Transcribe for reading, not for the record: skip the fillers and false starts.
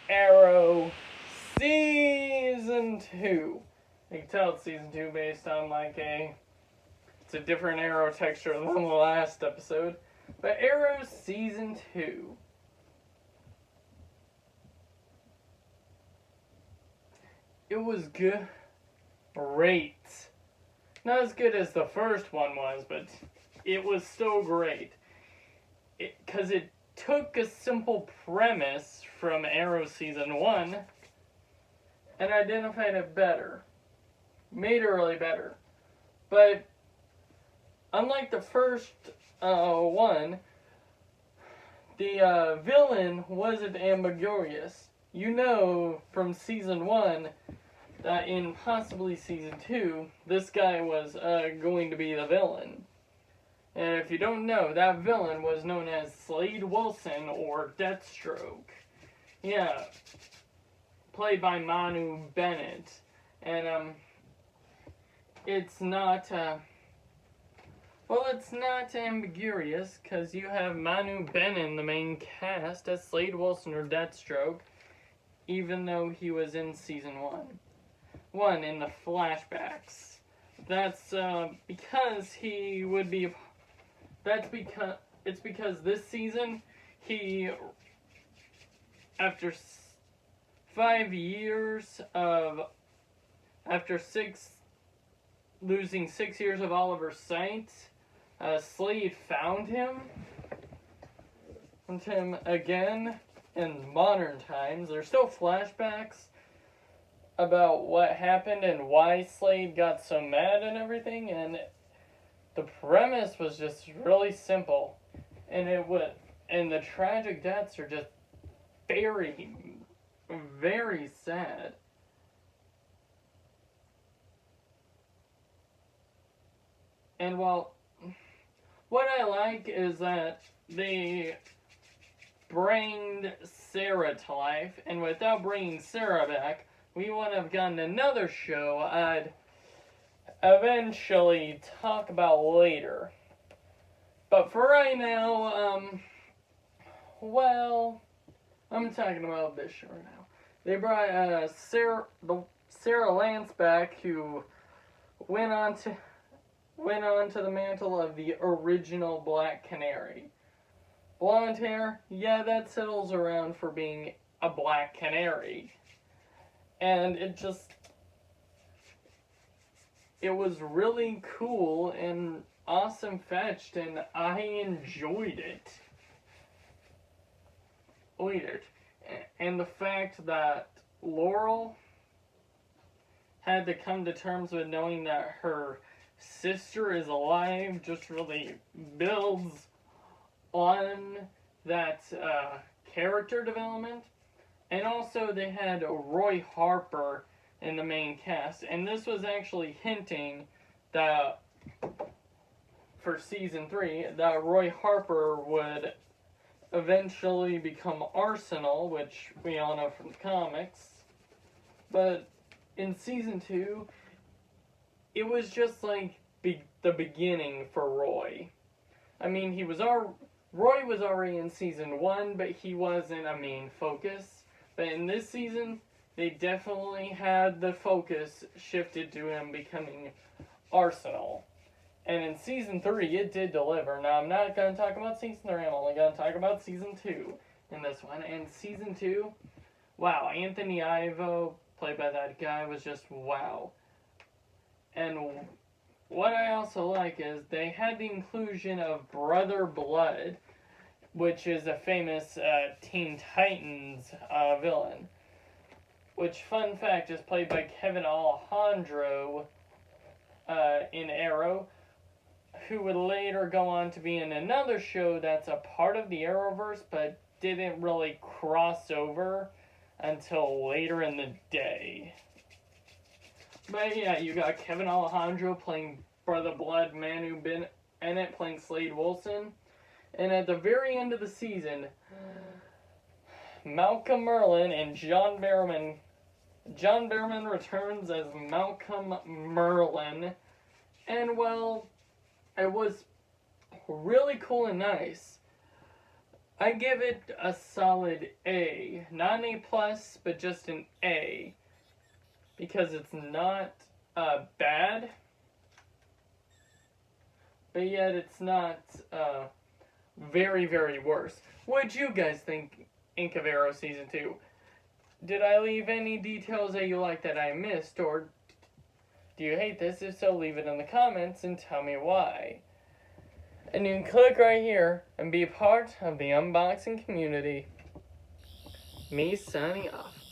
Arrow Season 2. You can tell it's Season 2 based on it's a different Arrow texture than the last episode. But Arrow Season 2. It was good. Great. Not as good as the first one was, but it was still great. Because it took a simple premise from Arrow Season 1 and identified it better. Made it really better. But unlike the first one, the villain wasn't ambiguous. You know from Season 1 that in possibly Season 2, this guy was going to be the villain. And if you don't know, that villain was known as Slade Wilson or Deathstroke. Yeah, played by Manu Bennett. And it's not, it's not ambiguous, because you have Manu Bennett in the main cast as Slade Wilson or Deathstroke, even though he was in Season 1. One, in the flashbacks. That's because he would be... It's because this season, he, after 5 years of, losing 6 years of Oliver's sight, Slade found him again in modern times. There's still flashbacks about what happened and why Slade got so mad and everything, and the premise was just really simple, and the tragic deaths are just very, very sad. And what I like is that they bring Sarah to life, and without bringing Sarah back, we would have gotten another show I'd eventually talk about later. But for right now, I'm talking about this show now. They brought Sarah Lance back, who went on to the mantle of the original Black Canary. Blonde hair, yeah, that settles around for being a Black Canary. And it was really cool and awesome fetched, and I enjoyed it. And the fact that Laurel had to come to terms with knowing that her sister is alive just really builds on that character development. And also they had Roy Harper in the main cast, and this was actually hinting that for Season 3 that Roy Harper would eventually become Arsenal, which we all know from the comics. But in Season 2, it was just like the beginning for Roy. I mean, Roy was already in Season 1, but he wasn't a main focus. But in this season, they definitely had the focus shifted to him becoming Arsenal. And in Season 3, it did deliver. Now, I'm not going to talk about Season 3, I'm only going to talk about Season 2 in this one. And Season 2, wow, Anthony Ivo, played by that guy, was just wow. And what I also like is they had the inclusion of Brother Blood, which is a famous Teen Titans villain. Which, fun fact, is played by Kevin Alejandro in Arrow, who would later go on to be in another show that's a part of the Arrowverse, but didn't really cross over until later in the day. But yeah, you got Kevin Alejandro playing Brother Blood, Manu Bennett playing Slade Wilson, and at the very end of the season, Malcolm Merlyn and John Barrowman returns as Malcolm Merlyn, and well, it was really cool and nice. I give it a solid A. Not an A+, but just an A. Because it's not bad, but yet it's not very, very worse. What'd you guys think, Ink of Arrow Season 2? Did I leave any details that you like that I missed, or do you hate this? If so, leave it in the comments and tell me why. And you can click right here and be a part of the unboxing community. Me signing off.